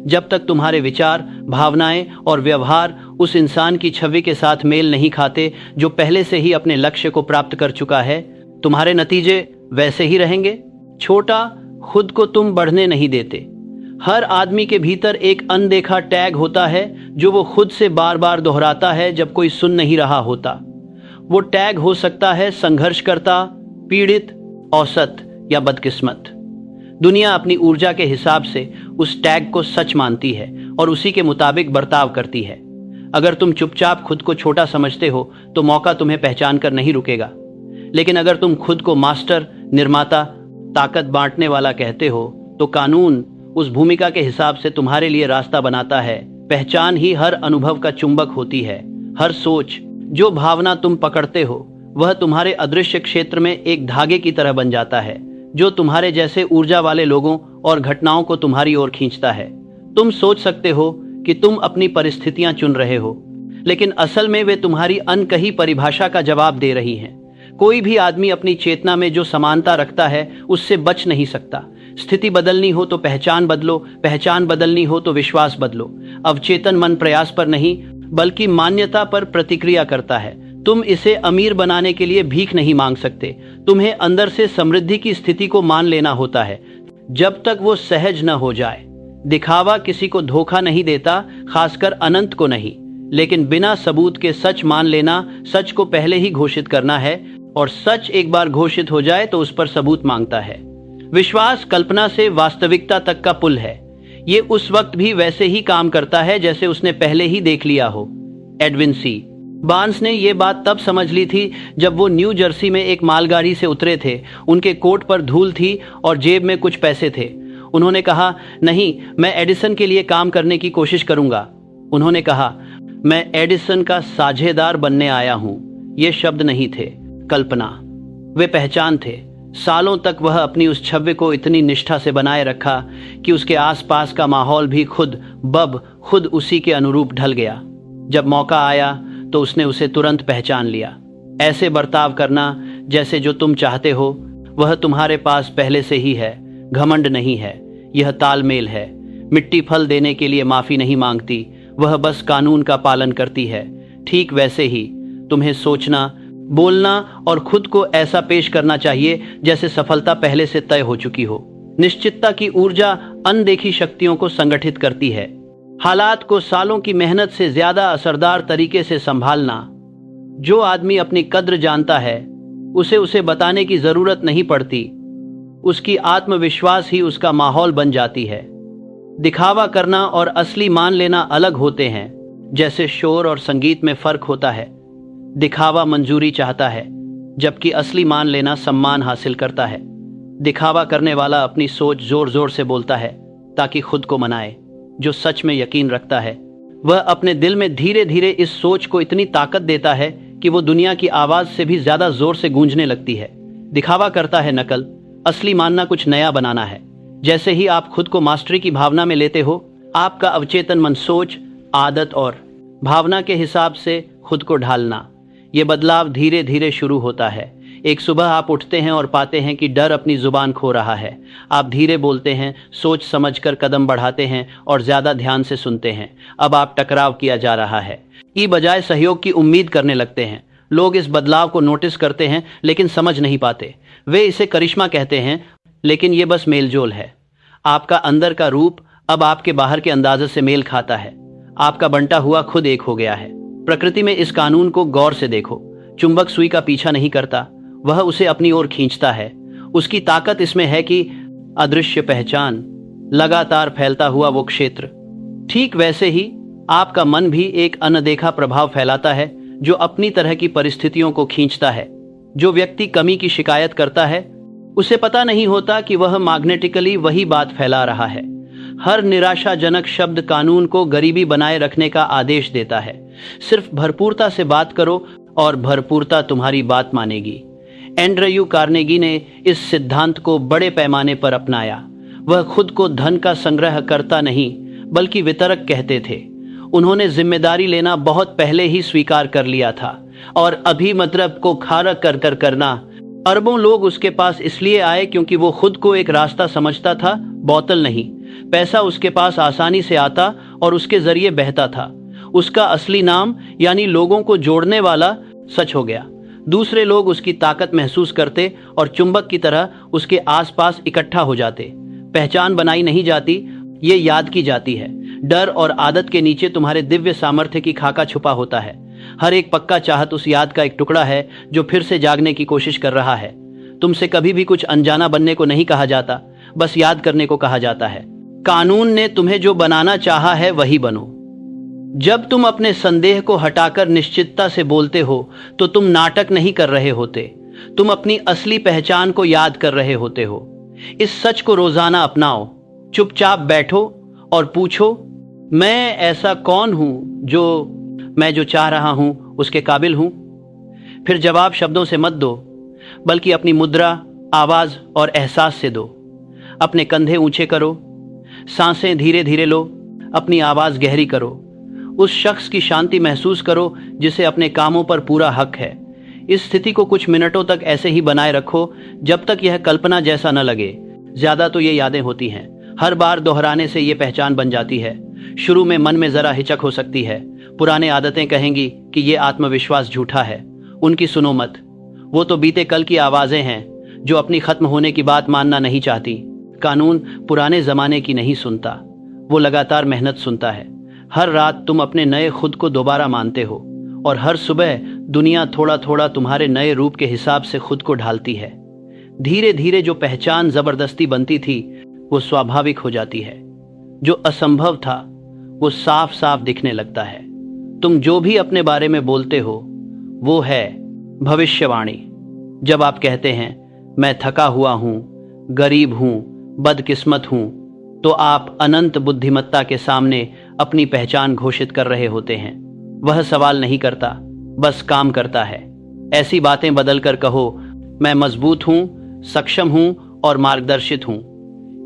जब तक तुम्हारे विचार, भावनाएं और व्यवहार उस इंसान की छवि के साथ मेल नहीं खाते जो पहले से ही अपने लक्ष्य को प्राप्त कर चुका है, तुम्हारे नतीजे वैसे ही रहेंगे। छोटा, खुद को तुम बढ़ने नहीं देते। हर आदमी के भीतर एक अनदेखा टैग होता है जो वो खुद से बार बार दोहराता है जब कोई सुन नहीं रहा होता। वो टैग हो सकता है संघर्षकर्ता, पीड़ित, औसत या बदकिस्मत। दुनिया अपनी ऊर्जा के हिसाब से उस टैग को सच मानती है और उसी के मुताबिक बर्ताव करती है। अगर तुम चुपचाप खुद को छोटा समझते हो तो मौका तुम्हें पहचान कर नहीं रुकेगा। लेकिन अगर तुम खुद को मास्टर, निर्माता, ताकत बांटने वाला कहते हो तो कानून उस भूमिका के हिसाब से तुम्हारे लिए रास्ता बनाता है। पहचान ही हर अनुभव का चुंबक होती है। हर सोच, जो भावना तुम पकड़ते हो वह तुम्हारे अदृश्य क्षेत्र में एक धागे की तरह बन जाता है जो तुम्हारे जैसे ऊर्जा वाले लोगों और घटनाओं को तुम्हारी ओर खींचता है। तुम सोच सकते हो कि तुम अपनी परिस्थितियां चुन रहे हो, लेकिन असल में वे तुम्हारी अनकही परिभाषा का जवाब दे रही हैं। कोई भी आदमी अपनी चेतना में जो समानता रखता है उससे बच नहीं सकता। स्थिति बदलनी हो तो पहचान बदलो, पहचान बदलनी हो तो विश्वास बदलो। अवचेतन मन प्रयास पर नहीं बल्कि मान्यता पर प्रतिक्रिया करता है। तुम इसे अमीर बनाने के लिए भीख नहीं मांग सकते। तुम्हें अंदर से समृद्धि की स्थिति को मान लेना होता है जब तक वो सहज न हो जाए। दिखावा किसी को धोखा नहीं देता, खासकर अनंत को नहीं। लेकिन बिना सबूत के सच मान लेना सच को पहले ही घोषित करना है, और सच एक बार घोषित हो जाए तो उस पर सबूत मांगता है। विश्वास कल्पना से वास्तविकता तक का पुल है। ये उस वक्त भी वैसे ही काम करता है जैसे उसने पहले ही देख लिया हो। एडविन सी बार्न्स ने यह बात तब समझ ली थी जब वो न्यू जर्सी में एक मालगाड़ी से उतरे थे। उनके कोट पर धूल थी और जेब में कुछ पैसे थे। उन्होंने कहा, नहीं, मैं एडिसन के लिए काम करने की कोशिश करूंगा। उन्होंने कहा, मैं एडिसन का साझेदार बनने आया हूं। ये शब्द नहीं थे, कल्पना, वे पहचान थे। सालों तक वह अपनी उस छवि को इतनी निष्ठा से बनाए रखा कि उसके आसपास का माहौल भी खुद उसी के अनुरूप ढल गया। जब मौका आया तो उसने उसे तुरंत पहचान लिया। ऐसे बर्ताव करना जैसे जो तुम चाहते हो वह तुम्हारे पास पहले से ही है। घमंड नहीं है, यह तालमेल है। मिट्टी फल देने के लिए माफी नहीं मांगती, वह बस कानून का पालन करती है। ठीक वैसे ही तुम्हें सोचना, बोलना और खुद को ऐसा पेश करना चाहिए जैसे सफलता पहले से तय हो चुकी हो। निश्चितता की ऊर्जा अनदेखी शक्तियों को संगठित करती है। हालात को सालों की मेहनत से ज्यादा असरदार तरीके से संभालना। जो आदमी अपनी कद्र जानता है उसे बताने की जरूरत नहीं पड़ती। उसकी आत्मविश्वास ही उसका माहौल बन जाती है। दिखावा करना और असली मान लेना अलग होते हैं। जैसे शोर और संगीत में फर्क होता है। दिखावा मंजूरी चाहता है जबकि असली मान लेना सम्मान हासिल करता है। दिखावा करने वाला अपनी सोच जोर जोर से बोलता है ताकि खुद को मनाए। जो सच में यकीन रखता है वह अपने दिल में धीरे धीरे इस सोच को इतनी ताकत देता है कि वो दुनिया की आवाज से भी ज्यादा जोर से गूंजने लगती है। दिखावा करता है नकल, असली मानना कुछ नया बनाना है। जैसे ही आप खुद को मास्टरी की भावना में लेते हो, आपका अवचेतन मन सोच, आदत और भावना के हिसाब से खुद को ढालना, ये बदलाव धीरे धीरे शुरू होता है। एक सुबह आप उठते हैं और पाते हैं कि डर अपनी जुबान खो रहा है। आप धीरे बोलते हैं, सोच समझकर कदम बढ़ाते हैं और ज्यादा ध्यान से सुनते हैं। अब आप टकराव किया जा रहा है की बजाय सहयोग की उम्मीद करने लगते हैं। लोग इस बदलाव को नोटिस करते हैं लेकिन समझ नहीं पाते। वे इसे करिश्मा कहते हैं, लेकिन ये बस मेलजोल है। आपका अंदर का रूप अब आपके बाहर के अंदाजे से मेल खाता है। आपका बंटा हुआ खुद एक हो गया है। प्रकृति में इस कानून को गौर से देखो। चुंबक सुई का पीछा नहीं करता, वह उसे अपनी ओर खींचता है। उसकी ताकत इसमें है कि अदृश्य पहचान, लगातार फैलता हुआ वो क्षेत्र। ठीक वैसे ही आपका मन भी एक अनदेखा प्रभाव फैलाता है जो अपनी तरह की परिस्थितियों को खींचता है। जो व्यक्ति कमी की शिकायत करता है उसे पता नहीं होता कि वह मैग्नेटिकली वही बात फैला रहा है। हर निराशाजनक शब्द कानून को गरीबी बनाए रखने का आदेश देता है। सिर्फ भरपूरता से बात करो और भरपूरता तुम्हारी बात मानेगी। एंड्रयू कार्नेगी ने इस सिद्धांत को बड़े पैमाने पर अपनाया। वह खुद को धन का संग्रह करता नहीं बल्कि वितरक कहते थे। उन्होंने जिम्मेदारी लेना बहुत पहले ही स्वीकार कर लिया था और अभी मतलब को खारक कर कर करना। अरबों लोग उसके पास इसलिए आए क्योंकि वो खुद को एक रास्ता समझता था, बोतल नहीं। पैसा उसके पास आसानी से आता और उसके जरिए बहता था। उसका असली नाम यानी लोगों को जोड़ने वाला सच हो गया। दूसरे लोग उसकी ताकत महसूस करते और चुंबक की तरह उसके आसपास इकट्ठा हो जाते। पहचान बनाई नहीं जाती, ये याद की जाती है। डर और आदत के नीचे तुम्हारे दिव्य सामर्थ्य की खाका छुपा होता है। हर एक पक्का चाहत उस याद का एक टुकड़ा है जो फिर से जागने की कोशिश कर रहा है। तुमसे कभी भी कुछ अनजाना बनने को नहीं कहा जाता, बस याद करने को कहा जाता है। कानून ने तुम्हें जो बनाना चाहा है वही बनो। जब तुम अपने संदेह को हटाकर निश्चितता से बोलते हो तो तुम नाटक नहीं कर रहे होते, तुम अपनी असली पहचान को याद कर रहे होते हो। इस सच को रोजाना अपनाओ। चुपचाप बैठो और पूछो, मैं ऐसा कौन हूं जो मैं जो चाह रहा हूं उसके काबिल हूं। फिर जवाब शब्दों से मत दो, बल्कि अपनी मुद्रा, आवाज और एहसास से दो। अपने कंधे ऊंचे करो, सांसें धीरे धीरे लो, अपनी आवाज गहरी करो। उस शख्स की शांति महसूस करो जिसे अपने कामों पर पूरा हक है। इस स्थिति को कुछ मिनटों तक ऐसे ही बनाए रखो जब तक यह कल्पना जैसा न लगे। ज्यादा तो ये यादें होती हैं, हर बार दोहराने से ये पहचान बन जाती है। शुरू में मन में जरा हिचक हो सकती है। पुराने आदतें कहेंगी कि ये आत्मविश्वास झूठा है, उनकी सुनो मत। वो तो बीते कल की आवाजें हैं जो अपनी खत्म होने की बात मानना नहीं चाहती। कानून पुराने जमाने की नहीं सुनता, वो लगातार मेहनत सुनता है। हर रात तुम अपने नए खुद को दोबारा मानते हो और हर सुबह दुनिया थोड़ा थोड़ा तुम्हारे नए रूप के हिसाब से खुद को ढालती है। धीरे धीरे जो पहचान जबरदस्ती बनती थी वो स्वाभाविक हो जाती है। जो असंभव था वो साफ साफ दिखने लगता है। तुम जो भी अपने बारे में बोलते हो वो है भविष्यवाणी। जब आप कहते हैं मैं थका हुआ हूं, गरीब हूं, बदकिस्मत हूं, तो आप अनंत बुद्धिमत्ता के सामने अपनी पहचान घोषित कर रहे होते हैं। वह सवाल नहीं करता, बस काम करता है। ऐसी बातें बदलकर कहो, मैं मजबूत हूं, सक्षम हूं और मार्गदर्शित हूं।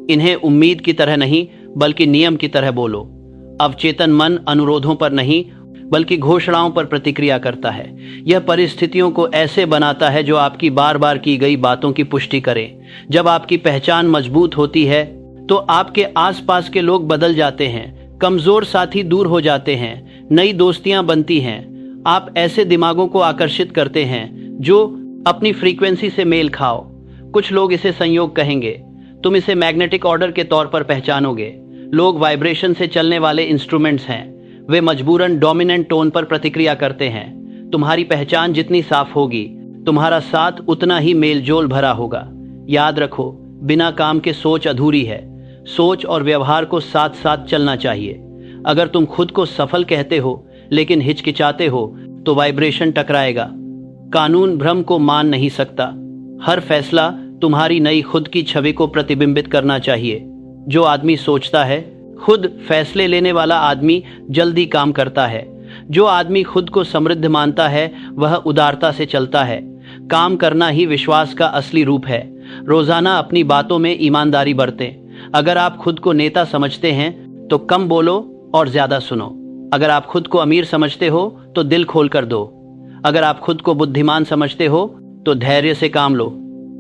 इन्हें उम्मीद की तरह नहीं बल्कि नियम की तरह बोलो। अवचेतन मन अनुरोधों पर नहीं बल्कि घोषणाओं पर प्रतिक्रिया करता है। यह परिस्थितियों को ऐसे बनाता है जो आपकी बार बार की गई बातों की पुष्टि करें। जब आपकी पहचान मजबूत होती है तो आपके आसपास के लोग बदल जाते हैं, कमजोर साथी दूर हो जाते हैं, नई दोस्तियां बनती हैं। आप ऐसे दिमागों को आकर्षित करते हैं जो अपनी फ्रीक्वेंसी से मेल खाओ। कुछ लोग इसे संयोग कहेंगे, तुम इसे मैग्नेटिक ऑर्डर के तौर पर पहचानोगे। लोग वाइब्रेशन से चलने वाले इंस्ट्रूमेंट्स हैं, वे मजबूरन डोमिनेंट टोन पर प्रतिक्रिया करते हैं। तुम्हारी पहचान जितनी साफ होगी, तुम्हारा साथ उतना ही मेलजोल भरा होगा। याद रखो, बिना काम के सोच अधूरी है। सोच और व्यवहार को साथ साथ चलना चाहिए। अगर तुम खुद को सफल कहते हो लेकिन हिचकिचाते हो तो वाइब्रेशन टकराएगा। कानून भ्रम को मान नहीं सकता। हर फैसला तुम्हारी नई खुद की छवि को प्रतिबिंबित करना चाहिए। जो आदमी सोचता है, खुद फैसले लेने वाला आदमी जल्दी काम करता है। जो आदमी खुद को समृद्ध मानता है वह उदारता से चलता है। काम करना ही विश्वास का असली रूप है। रोजाना अपनी बातों में ईमानदारी बरतें। अगर आप खुद को नेता समझते हैं तो कम बोलो और ज्यादा सुनो। अगर आप खुद को अमीर समझते हो तो दिल खोल कर दो। अगर आप खुद को बुद्धिमान समझते हो तो धैर्य से काम लो।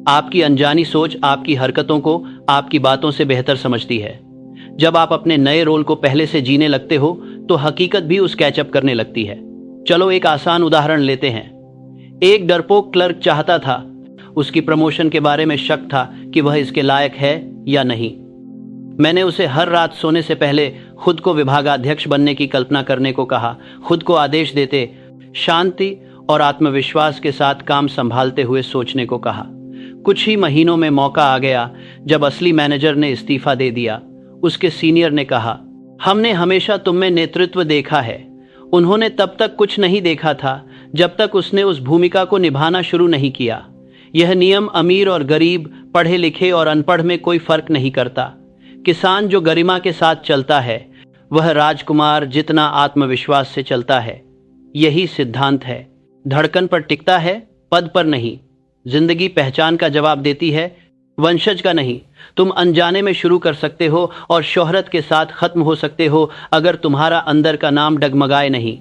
आपकी अनजानी सोच आपकी हरकतों को आपकी बातों से बेहतर समझती है। जब आप अपने नए रोल को पहले से जीने लगते हो तो हकीकत भी उस कैचअप करने लगती है। चलो एक आसान उदाहरण लेते हैं। एक डरपोक क्लर्क चाहता था, उसकी प्रमोशन के बारे में शक था कि वह इसके लायक है या नहीं। मैंने उसे हर रात सोने से पहले खुद को विभागाध्यक्ष बनने की कल्पना करने को कहा। खुद को आदेश देते शांति और आत्मविश्वास के साथ काम संभालते हुए सोचने को कहा। कुछ ही महीनों में मौका आ गया जब असली मैनेजर ने इस्तीफा दे दिया। उसके सीनियर ने कहा, हमने हमेशा तुम में नेतृत्व देखा है। उन्होंने तब तक कुछ नहीं देखा था जब तक उसने उस भूमिका को निभाना शुरू नहीं किया। यह नियम अमीर और गरीब, पढ़े लिखे और अनपढ़ में कोई फर्क नहीं करता। किसान जो गरिमा के साथ चलता है वह राजकुमार जितना आत्मविश्वास से चलता है। यही सिद्धांत है। धड़कन पर टिकता है, पद पर नहीं। जिंदगी पहचान का जवाब देती है, वंशज का नहीं। तुम अनजाने में शुरू कर सकते हो और शोहरत के साथ खत्म हो सकते हो अगर तुम्हारा अंदर का नाम डगमगाए नहीं।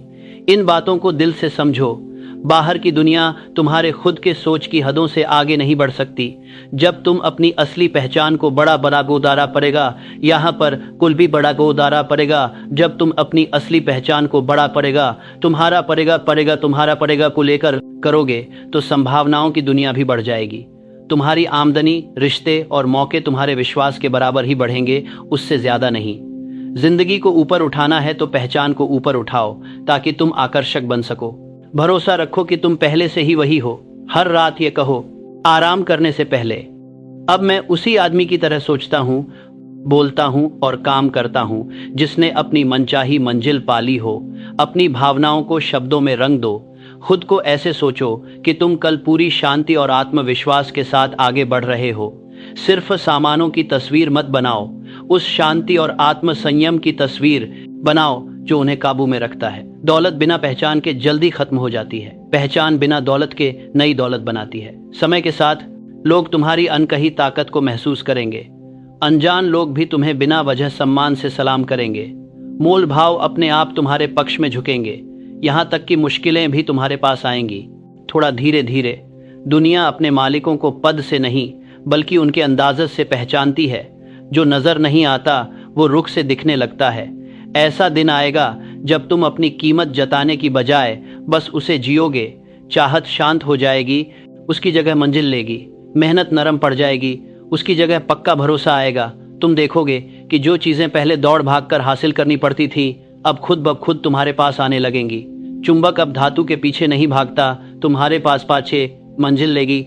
इन बातों को दिल से समझो। बाहर की दुनिया तुम्हारे खुद के सोच की हदों से आगे नहीं बढ़ सकती। जब तुम अपनी असली पहचान को बड़ा बड़ा गोदारा पड़ेगा, यहाँ पर कुल भी बड़ा गोदारा पड़ेगा। जब तुम अपनी असली पहचान को बड़ा पड़ेगा, तुम्हारा पड़ेगा को लेकर करोगे तो संभावनाओं की दुनिया भी बढ़ जाएगी। तुम्हारी आमदनी, रिश्ते और मौके तुम्हारे विश्वास के बराबर ही बढ़ेंगे, उससे ज्यादा नहीं। जिंदगी को ऊपर उठाना है तो पहचान को ऊपर उठाओ ताकि तुम आकर्षक बन सको। भरोसा रखो कि तुम पहले से ही वही हो। हर रात ये कहो आराम करने से पहले, अब मैं उसी आदमी की तरह सोचता हूँ, बोलता हूँ और काम करता हूँ जिसने अपनी मनचाही मंजिल पाली हो। अपनी भावनाओं को शब्दों में रंग दो। खुद को ऐसे सोचो कि तुम कल पूरी शांति और आत्मविश्वास के साथ आगे बढ़ रहे हो। सिर्फ सामानों की तस्वीर मत बनाओ, उस शांति और आत्म संयम की तस्वीर बनाओ जो उन्हें काबू में रखता है। दौलत बिना पहचान के जल्दी खत्म हो जाती है, पहचान बिना दौलत के नई दौलत बनाती है। समय के साथ लोग तुम्हारी अनकही ताकत को महसूस करेंगे। अनजान लोग भी तुम्हें बिना वजह सम्मान से सलाम करेंगे। मोल भाव अपने आप तुम्हारे पक्ष में झुकेंगे, यहाँ तक कि मुश्किलें भी तुम्हारे पास आएंगी। थोड़ा धीरे धीरे दुनिया अपने मालिकों को पद से नहीं बल्कि उनके अंदाज़त से पहचानती है। जो नजर नहीं आता वो रुख से दिखने लगता है। ऐसा दिन आएगा जब तुम अपनी कीमत जताने की बजाय बस उसे जियोगे। चाहत शांत हो जाएगी, उसकी जगह मंजिल लेगी। मेहनत नरम पड़ जाएगी, उसकी जगह पक्का भरोसा आएगा। तुम देखोगे कि जो चीजें पहले दौड़ भाग कर हासिल करनी पड़ती थी अब खुद ब खुद तुम्हारे पास आने लगेंगी। चुंबक अब धातु के पीछे नहीं भागता, तुम्हारे पास पाछे मंजिल लेगी,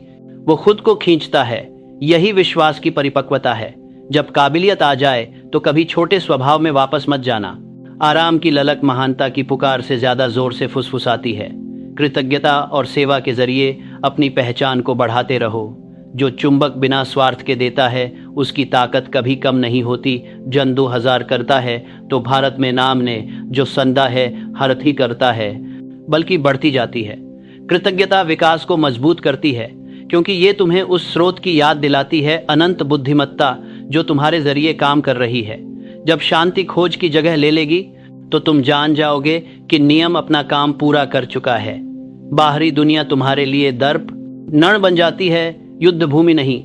वो खुद को खींचता है। यही विश्वास की परिपक्वता है। जब काबिलियत आ जाए तो कभी छोटे स्वभाव में वापस मत जाना। आराम की ललक महानता की पुकार से ज्यादा जोर से फुसफुसाती है। कृतज्ञता और सेवा के जरिए अपनी पहचान को बढ़ाते रहो। जो चुंबक बिना स्वार्थ के देता है उसकी ताकत कभी कम नहीं होती। जन 2000 करता है तो भारत में नाम ने जो संदा है हरथ ही करता है, बल्कि बढ़ती जाती है। कृतज्ञता विकास को मजबूत करती है क्योंकि ये तुम्हें उस स्रोत की याद दिलाती है, अनंत बुद्धिमत्ता जो तुम्हारे जरिए काम कर रही है। जब शांति खोज की जगह ले लेगी तो तुम जान जाओगे कि नियम अपना काम पूरा कर चुका है। बाहरी दुनिया तुम्हारे लिए दर्प नण बन जाती है, युद्ध भूमि नहीं।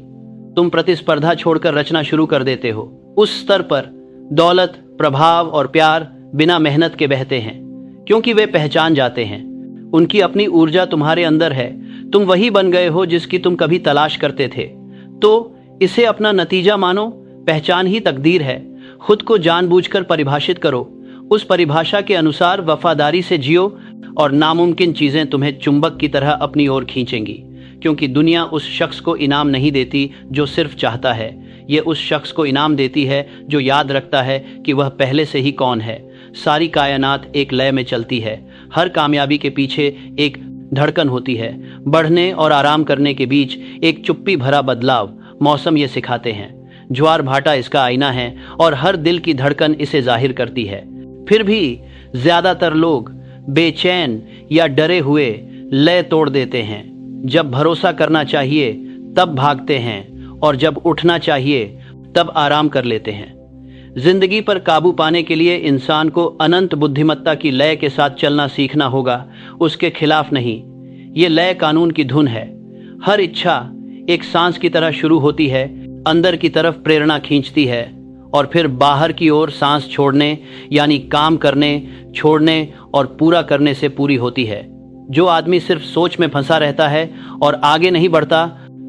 तुम प्रतिस्पर्धा छोड़कर रचना शुरू कर देते हो। उस स्तर पर दौलत, प्रभाव और प्यार बिना मेहनत के बहते हैं क्योंकि वे पहचान जाते हैं। उनकी अपनी ऊर्जा तुम्हारे अंदर है। तुम वही बन गए हो जिसकी तुम कभी तलाश करते थे। तो इसे अपना नतीजा मानो। पहचान ही तकदीर है। खुद को जानबूझकर परिभाषित करो, उस परिभाषा के अनुसार वफादारी से जियो और नामुमकिन चीजें तुम्हें चुंबक की तरह अपनी ओर खींचेंगी। क्योंकि दुनिया उस शख्स को इनाम नहीं देती जो सिर्फ चाहता है, ये उस शख्स को इनाम देती है जो याद रखता है कि वह पहले से ही कौन है। सारी कायनात एक लय में चलती है। हर कामयाबी के पीछे एक धड़कन होती है। बढ़ने और आराम करने के बीच एक चुप्पी भरा बदलाव। मौसम ये सिखाते हैं, ज्वार भाटा इसका आईना है और हर दिल की धड़कन इसे जाहिर करती है। फिर भी ज्यादातर लोग बेचैन या डरे हुए लय तोड़ देते हैं। जब भरोसा करना चाहिए तब भागते हैं और जब उठना चाहिए तब आराम कर लेते हैं। जिंदगी पर काबू पाने के लिए इंसान को अनंत बुद्धिमत्ता की लय के साथ चलना सीखना होगा, उसके खिलाफ नहीं। ये लय कानून की धुन है। हर इच्छा एक सांस की तरह शुरू होती है, अंदर की तरफ प्रेरणा खींचती है और फिर बाहर की ओर सांस छोड़ने यानी काम करने, छोड़ने और पूरा करने से पूरी होती है। जो आदमी सिर्फ सोच में फंसा रहता है और आगे नहीं बढ़ता,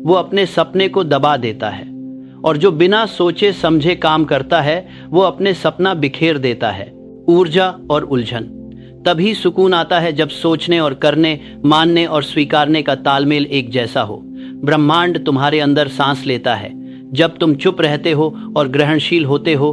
वो अपने सपने को दबा देता है। और जो बिना सोचे समझे काम करता है वो अपने सपना बिखेर देता है। ऊर्जा और उलझन तभी सुकून आता है जब सोचने और करने, मानने और स्वीकारने का तालमेल एक जैसा हो। ब्रह्मांड तुम्हारे अंदर सांस लेता है। जब तुम चुप रहते हो और ग्रहणशील होते हो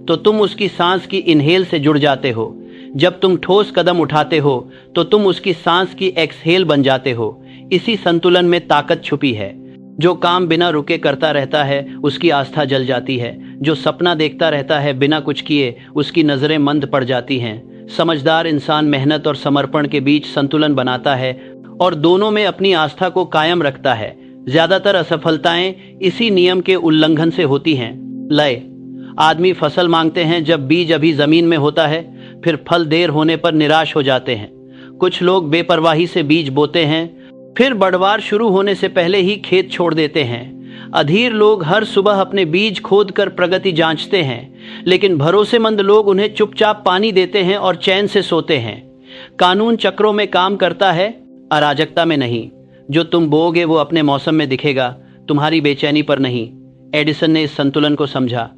तो तुम उसकी सांस की इनहेल से जुड़ जाते हो। जब तुम ठोस कदम उठाते हो तो तुम उसकी सांस की एक्सहेल बन जाते हो। इसी संतुलन में ताकत छुपी है। जो काम बिना रुके करता रहता है उसकी आस्था जल जाती है। जो सपना देखता रहता है बिना कुछ किए उसकी नजरें मंद पड़ जाती हैं। समझदार इंसान मेहनत और समर्पण के बीच संतुलन बनाता है और दोनों में अपनी आस्था को कायम रखता है। ज्यादातर असफलताएं इसी नियम के उल्लंघन से होती हैं। लय आदमी फसल मांगते हैं जब बीज अभी जमीन में होता है, फिर फल देर होने पर निराश हो जाते हैं। कुछ लोग बेपरवाही से बीज बोते हैं, फिर बढ़वार शुरू होने से पहले ही खेत छोड़ देते हैं। अधीर लोग हर सुबह अपने बीज खोदकर प्रगति जांचते हैं, लेकिन भरोसेमंद लोग उन्हें चुपचाप पानी देते हैं और चैन से सोते हैं। कानून चक्रों में काम करता है, अराजकता में नहीं। जो तुम बोओगे वो अपने मौसम में दिखेगा, तुम्हारी बेचैनी पर नहीं। एडिसन ने इस संतुलन को समझा।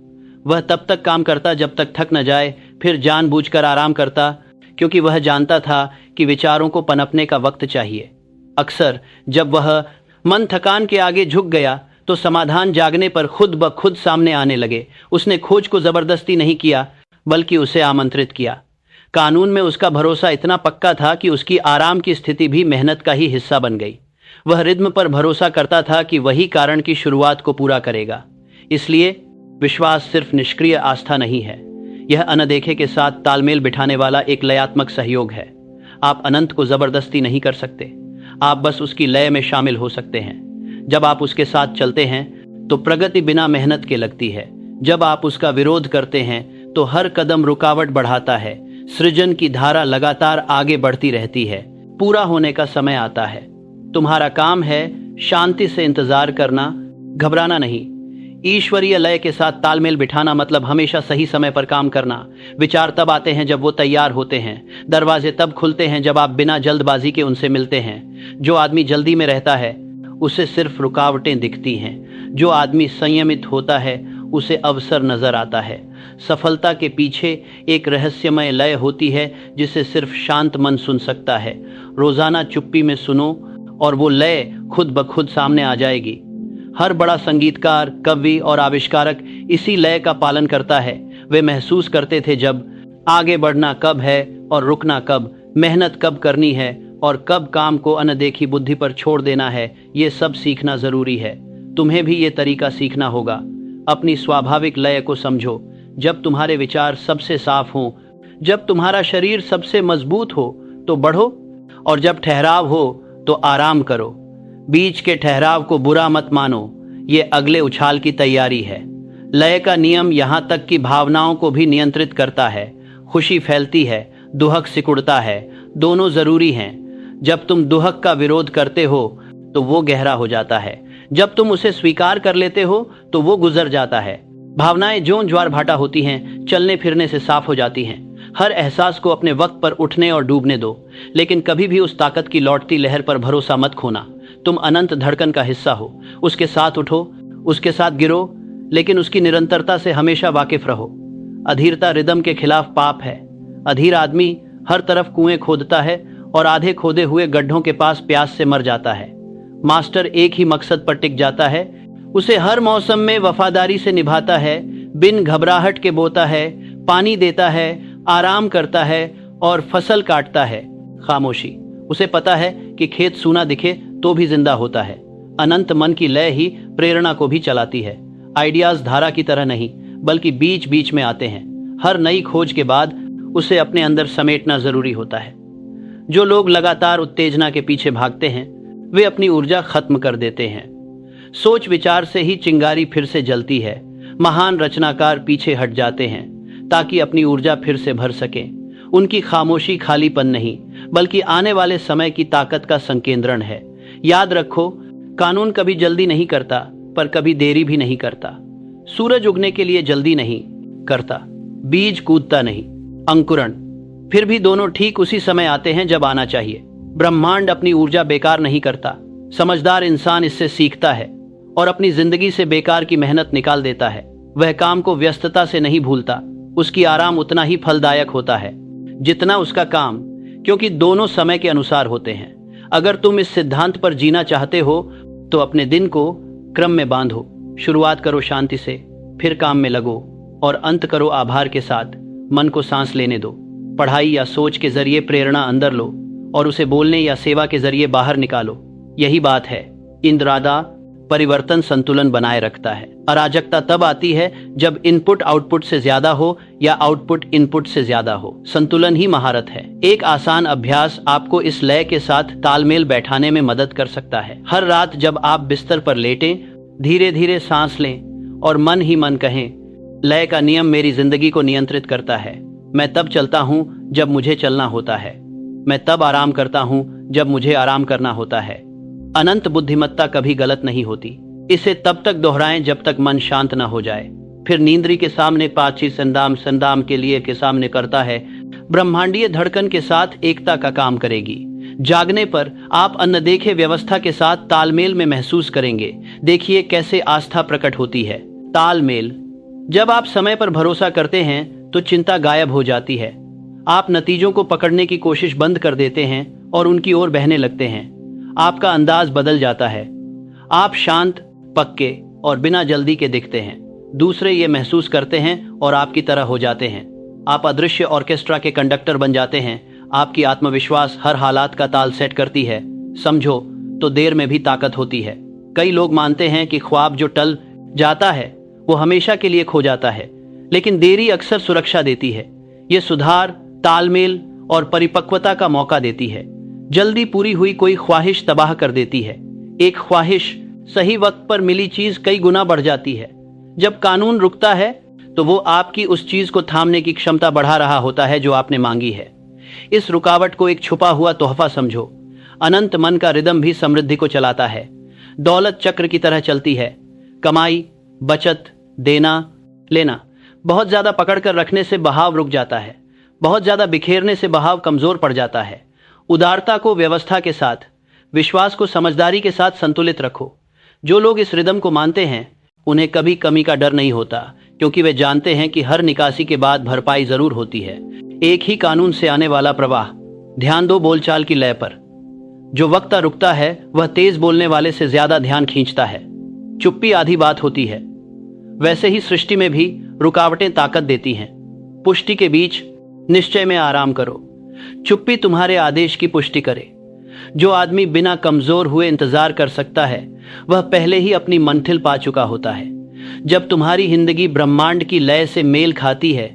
वह तब तक काम करता जब तक थक न जाए, फिर जानबूझकर आराम करता, क्योंकि वह जानता था कि विचारों को पनपने का वक्त चाहिए। अक्सर जब वह मन थकान के आगे झुक गया तो समाधान जागने पर खुद ब खुद सामने आने लगे। उसने खोज को जबरदस्ती नहीं किया, बल्कि उसे आमंत्रित किया। कानून में उसका भरोसा इतना पक्का था कि उसकी आराम की स्थिति भी मेहनत का ही हिस्सा बन गई। वह रिद्म पर भरोसा करता था कि वही कारण की शुरुआत को पूरा करेगा। इसलिए विश्वास सिर्फ निष्क्रिय आस्था नहीं है, यह अनदेखे के साथ तालमेल बिठाने वाला एक लयात्मक सहयोग है। आप अनंत को जबरदस्ती नहीं कर सकते, आप बस उसकी लय में शामिल हो सकते हैं। जब आप उसके साथ चलते हैं तो प्रगति बिना मेहनत के लगती है। जब आप उसका विरोध करते हैं तो हर कदम रुकावट बढ़ाता है। सृजन की धारा लगातार आगे बढ़ती रहती है। पूरा होने का समय आता है। तुम्हारा काम है शांति से इंतजार करना, घबराना नहीं। ईश्वरीय लय के साथ तालमेल बिठाना मतलब हमेशा सही समय पर काम करना। विचार तब आते हैं जब वो तैयार होते हैं। दरवाजे तब खुलते हैं जब आप बिना जल्दबाजी के उनसे मिलते हैं। जो आदमी जल्दी में रहता है उसे सिर्फ रुकावटें दिखती हैं। जो आदमी संयमित होता है उसे अवसर नजर आता है। सफलता के पीछे एक रहस्यमय लय होती है जिसे सिर्फ शांत मन सुन सकता है। रोजाना चुप्पी में सुनो और वो लय खुद ब खुद सामने आ जाएगी। हर बड़ा संगीतकार, कवि और आविष्कारक इसी लय का पालन करता है। वे महसूस करते थे जब आगे बढ़ना कब है और रुकना कब, मेहनत कब करनी है और कब काम को अनदेखी बुद्धि पर छोड़ देना है। ये सब सीखना जरूरी है। तुम्हें भी ये तरीका सीखना होगा। अपनी स्वाभाविक लय को समझो। जब तुम्हारे विचार सबसे साफ हों, जब तुम्हारा शरीर सबसे मजबूत हो तो बढ़ो, और जब ठहराव हो तो आराम करो। बीच के ठहराव को बुरा मत मानो, ये अगले उछाल की तैयारी है। लय का नियम यहाँ तक कि भावनाओं को भी नियंत्रित करता है। खुशी फैलती है, दुहक सिकुड़ता है, दोनों जरूरी हैं। जब तुम दुहक का विरोध करते हो तो वो गहरा हो जाता है। जब तुम उसे स्वीकार कर लेते हो तो वो गुजर जाता है। भावनाएं ज्यों ज्वार भाटा होती हैं, चलने फिरने से साफ हो जाती हैं। हर एहसास को अपने वक्त पर उठने और डूबने दो, लेकिन कभी भी उस ताकत की लौटती लहर पर भरोसा मत खोना। तुम अनंत धड़कन का हिस्सा हो। उसके साथ उठो, उसके साथ गिरो, लेकिन उसकी निरंतरता से हमेशा वाकिफ रहो। अधीरता रिदम के खिलाफ पाप है। अधीर आदमी हर तरफ कुएं खोदता है और आधे खोदे हुए गड्ढों के पास प्यास से मर जाता है। मास्टर एक ही मकसद पर टिक जाता है, उसे हर मौसम में वफादारी से निभाता है, बिन घबराहट के बोता है, पानी देता है, आराम करता है और फसल काटता है। खामोशी। उसे पता है कि खेत सूना दिखे तो भी जिंदा होता है। अनंत मन की लय ही प्रेरणा को भी चलाती है। आइडियाज धारा की तरह नहीं, बल्कि बीच बीच में आते हैं। हर नई खोज के बाद उसे अपने अंदर समेटना जरूरी होता है। जो लोग लगातार उत्तेजना के पीछे भागते हैं वे अपनी ऊर्जा खत्म कर देते हैं। सोच विचार से ही चिंगारी फिर से जलती है। महान रचनाकार पीछे हट जाते हैं ताकि अपनी ऊर्जा फिर से भर सकें। उनकी खामोशी खालीपन नहीं, बल्कि आने वाले समय की ताकत का संकेंद्रण है। याद रखो, कानून कभी जल्दी नहीं करता, पर कभी देरी भी नहीं करता। सूरज उगने के लिए जल्दी नहीं करता, बीज कूदता नहीं, अंकुरण। फिर भी दोनों ठीक उसी समय आते हैं जब आना चाहिए। ब्रह्मांड अपनी ऊर्जा बेकार नहीं करता। समझदार इंसान इससे सीखता है और अपनी जिंदगी से बेकार की मेहनत निकाल देता है। वह काम को व्यस्तता से नहीं भूलता। उसकी आराम उतना ही फलदायक होता है जितना उसका काम, क्योंकि दोनों समय के अनुसार होते हैं। अगर तुम इस सिद्धांत पर जीना चाहते हो तो अपने दिन को क्रम में बांधो। शुरुआत करो शांति से, फिर काम में लगो और अंत करो आभार के साथ। मन को सांस लेने दो। पढ़ाई या सोच के जरिए प्रेरणा अंदर लो और उसे बोलने या सेवा के जरिए बाहर निकालो। यही बात है। इंद्रादा परिवर्तन संतुलन बनाए रखता है। अराजकता तब आती है जब इनपुट आउटपुट से ज्यादा हो या आउटपुट इनपुट से ज्यादा हो। संतुलन ही महारत है। एक आसान अभ्यास आपको इस लय के साथ तालमेल बैठाने में मदद कर सकता है। हर रात जब आप बिस्तर पर लेटें, धीरे धीरे सांस लें और मन ही मन कहें, लय का नियम मेरी जिंदगी को नियंत्रित करता है। मैं तब चलता हूं जब मुझे चलना होता है। मैं तब आराम करता हूं जब मुझे आराम करना होता है। अनंत बुद्धिमत्ता कभी गलत नहीं होती। इसे तब तक दोहराएं जब तक मन शांत न हो जाए। फिर नींद्री के सामने पाची संदाम, संदाम के लिए के सामने करता है, ब्रह्मांडीय धड़कन के साथ एकता का काम करेगी। जागने पर आप अनदेखे व्यवस्था के साथ तालमेल में महसूस करेंगे। देखिए कैसे आस्था प्रकट होती है। तालमेल। जब आप समय पर भरोसा करते हैं तो चिंता गायब हो जाती है। आप नतीजों को पकड़ने की कोशिश बंद कर देते हैं और उनकी ओर बहने लगते हैं। आपका अंदाज बदल जाता है। आप शांत, पक्के और बिना जल्दी के दिखते हैं। दूसरे ये महसूस करते हैं और आपकी तरह हो जाते हैं। आप अदृश्य ऑर्केस्ट्रा के कंडक्टर बन जाते हैं। आपकी आत्मविश्वास हर हालात का ताल सेट करती है। समझो तो देर में भी ताकत होती है। कई लोग मानते हैं कि ख्वाब जो टल जाता है वो हमेशा के लिए खो जाता है, लेकिन देरी अक्सर सुरक्षा देती है। ये सुधार, तालमेल और परिपक्वता का मौका देती है। जल्दी पूरी हुई कोई ख्वाहिश तबाह कर देती है। एक ख्वाहिश सही वक्त पर मिली चीज कई गुना बढ़ जाती है। जब कानून रुकता है तो वो आपकी उस चीज को थामने की क्षमता बढ़ा रहा होता है जो आपने मांगी है। इस रुकावट को एक छुपा हुआ तोहफा समझो। अनंत मन का रिदम भी समृद्धि को चलाता है। दौलत चक्र की तरह चलती है। कमाई, बचत, देना, लेना। बहुत ज्यादा पकड़कर रखने से बहाव रुक जाता है। बहुत ज्यादा बिखेरने से बहाव कमजोर पड़ जाता है। उदारता को व्यवस्था के साथ, विश्वास को समझदारी के साथ संतुलित रखो। जो लोग इस रिदम को मानते हैं उन्हें कभी कमी का डर नहीं होता, क्योंकि वे जानते हैं कि हर निकासी के बाद भरपाई जरूर होती है। एक ही कानून से आने वाला प्रवाह। ध्यान दो बोलचाल की लय पर। जो वक्ता रुकता है वह तेज बोलने वाले से ज्यादा ध्यान खींचता है। चुप्पी आधी बात होती है। वैसे ही सृष्टि में भी रुकावटें ताकत देती हैं। पुष्टि के बीच निश्चय में आराम करो। चुप्पी तुम्हारे आदेश की पुष्टि करे। जो आदमी बिना कमजोर हुए इंतजार कर सकता है वह पहले ही अपनी मंजिल पा चुका होता है। जब तुम्हारी जिंदगी ब्रह्मांड की लय से मेल खाती है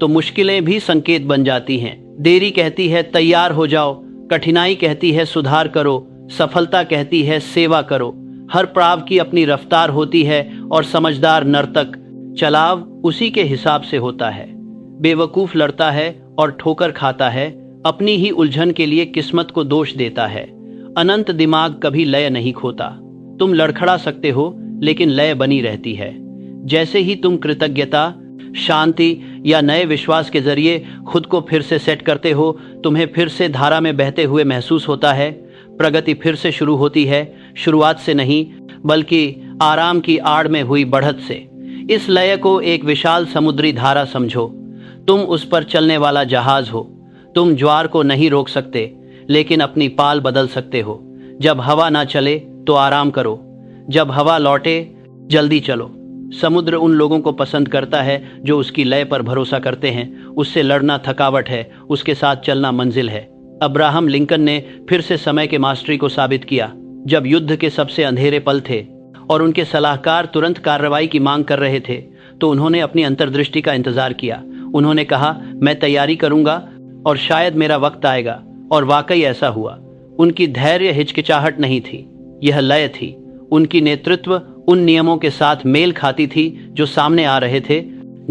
तो मुश्किलें भी संकेत बन जाती हैं। देरी कहती है तैयार हो जाओ, कठिनाई कहती है सुधार करो, सफलता कहती है सेवा करो। हर पड़ाव की अपनी रफ्तार होती है और समझदार नर्तक चलाव उसी के हिसाब से होता है। बेवकूफ लड़ता है और ठोकर खाता है, अपनी ही उलझन के लिए किस्मत को दोष देता है। अनंत दिमाग कभी लय नहीं खोता। तुम लड़खड़ा सकते हो लेकिन लय बनी रहती है। जैसे ही तुम कृतज्ञता, शांति या नए विश्वास के जरिए खुद को फिर से सेट करते हो, तुम्हें फिर से धारा में बहते हुए महसूस होता है। प्रगति फिर से शुरू होती है, शुरुआत से नहीं बल्कि आराम की आड़ में हुई बढ़त से। इस लय को एक विशाल समुद्री धारा समझो। तुम उस पर चलने वाला जहाज हो। तुम ज्वार को नहीं रोक सकते लेकिन अपनी पाल बदल सकते हो। जब हवा ना चले तो आराम करो, जब हवा लौटे जल्दी चलो। समुद्र उन लोगों को पसंद करता है जो उसकी लय पर भरोसा करते हैं। उससे लड़ना थकावट है, उसके साथ चलना मंजिल है। अब्राहम लिंकन ने फिर से समय के मास्टरी को साबित किया। जब युद्ध के सबसे अंधेरे पल थे और उनके सलाहकार तुरंत कार्रवाई की मांग कर रहे थे तो उन्होंने अपनी अंतर्दृष्टि का इंतजार किया। उन्होंने कहा, मैं तैयारी करूंगा और शायद मेरा वक्त आएगा। और वाकई ऐसा हुआ। उनकी धैर्य हिचकिचाहट नहीं थी, यह लय थी। उनकी नेतृत्व उन नियमों के साथ मेल खाती थी जो सामने आ रहे थे,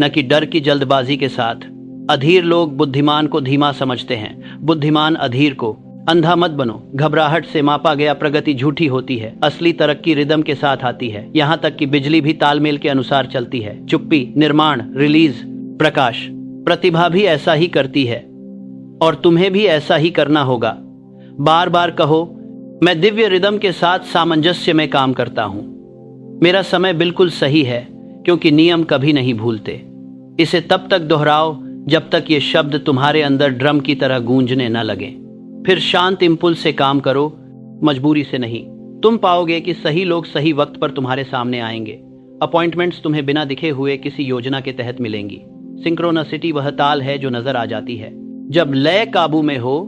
न कि डर की जल्दबाजी के साथ। अधीर लोग बुद्धिमान को धीमा समझते हैं, बुद्धिमान अधीर को। अंधा मत बनो। घबराहट से मापा गया प्रगति झूठी होती है। असली तरक्की रिदम के साथ आती है। यहाँ तक कि बिजली भी तालमेल के अनुसार चलती है। चुप्पी, निर्माण, रिलीज, प्रकाश। प्रतिभा भी ऐसा ही करती है और तुम्हें भी ऐसा ही करना होगा। बार बार कहो, मैं दिव्य रिदम के साथ सामंजस्य में काम करता हूं। मेरा समय बिल्कुल सही है, क्योंकि नियम कभी नहीं भूलते। इसे तब तक दोहराओ जब तक ये शब्द तुम्हारे अंदर ड्रम की तरह गूंजने न लगे। फिर शांत इम्पुल्स से काम करो, मजबूरी से नहीं। तुम पाओगे कि सही लोग सही वक्त पर तुम्हारे सामने आएंगे। अपॉइंटमेंट्स तुम्हें बिना दिखे हुए किसी योजना के तहत मिलेंगी। सिंक्रोनसिटी वह ताल है जो नजर आ जाती है। जब लय काबू में हो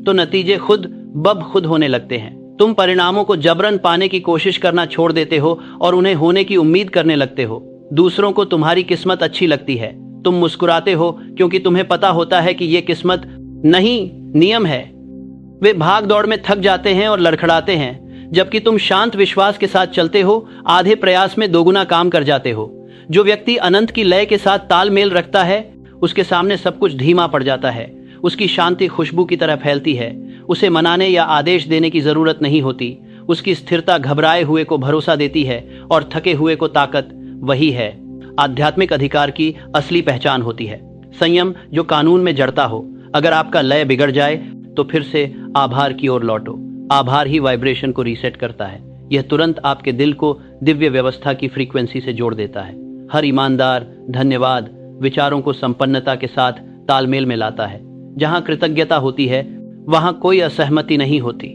तो नतीजे खुद ब खुद होने लगते हैं। तुम परिणामों को जबरन पाने की कोशिश करना छोड़ देते हो और उन्हें होने की उम्मीद करने लगते हो। दूसरों को तुम्हारी किस्मत अच्छी लगती है। तुम मुस्कुराते हो क्योंकि तुम्हें पता होता है कि ये किस्मत नहीं, नियम है। वे भाग दौड़ में थक जाते हैं और लड़खड़ाते हैं, जबकि तुम शांत विश्वास के साथ चलते हो, आधे प्रयास में दोगुना काम कर जाते हो। जो व्यक्ति अनंत की लय के साथ तालमेल रखता है उसके सामने सब कुछ धीमा पड़ जाता है। उसकी शांति खुशबू की तरह फैलती है। उसे मनाने या आदेश देने की जरूरत नहीं होती। उसकी स्थिरता घबराए हुए को भरोसा देती है और थके हुए को ताकत। वही है आध्यात्मिक अधिकार की असली पहचान होती है। संयम जो कानून में जड़ता हो। अगर आपका लय बिगड़ जाए तो फिर से आभार की ओर लौटो। आभार ही वाइब्रेशन को रीसेट करता है। यह तुरंत आपके दिल को दिव्य व्यवस्था की फ्रीक्वेंसी से जोड़ देता है। हर ईमानदार धन्यवाद विचारों को संपन्नता के साथ तालमेल में लाता है। जहां कृतज्ञता होती है वहां कोई असहमति नहीं होती।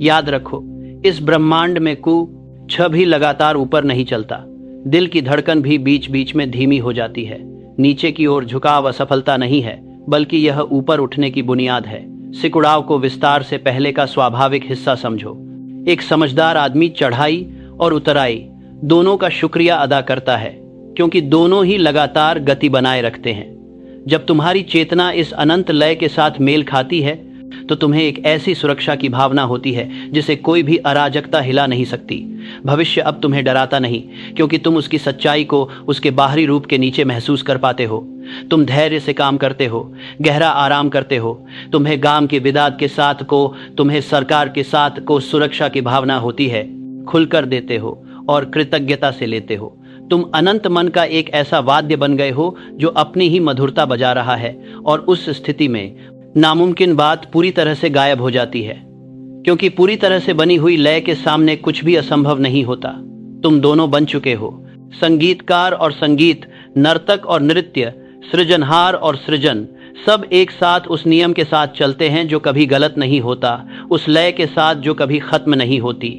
याद रखो, इस ब्रह्मांड में कुछ भी लगातार ऊपर नहीं चलता। दिल की धड़कन भी बीच बीच में धीमी हो जाती है। नीचे की ओर झुकाव असफलता नहीं है, बल्कि यह ऊपर उठने की बुनियाद है। सिकुड़ाव को विस्तार से पहले का स्वाभाविक हिस्सा समझो। एक समझदार आदमी चढ़ाई और उतराई दोनों का शुक्रिया अदा करता है, क्योंकि दोनों ही लगातार गति बनाए रखते हैं। जब तुम्हारी चेतना इस अनंत लय के साथ मेल खाती है तो तुम्हें एक ऐसी सुरक्षा की भावना होती है जिसे कोई भी अराजकता हिला नहीं सकती। भविष्य अब तुम्हें डराता नहीं, क्योंकि तुम उसकी सच्चाई को उसके बाहरी रूप के नीचे महसूस कर पाते हो। तुम धैर्य से काम करते हो, गहरा आराम करते हो। तुम्हें गांव के विदात के साथ को, तुम्हें सरकार के साथ को सुरक्षा की भावना होती है। खुलकर देते हो और कृतज्ञता से लेते हो। तुम अनंत मन का एक ऐसा वाद्य बन गए हो जो अपनी ही मधुरता बजा रहा है, और उस स्थिति में नामुमकिन बात पूरी तरह से गायब हो जाती है, क्योंकि पूरी तरह से बनी हुई लय के सामने कुछ भी असंभव नहीं होता। तुम दोनों बन चुके हो, संगीतकार और संगीत, नर्तक और नृत्य, सृजनहार और सृजन। सब एक साथ उस नियम के साथ चलते हैं जो कभी गलत नहीं होता, उस लय के साथ जो कभी खत्म नहीं होती।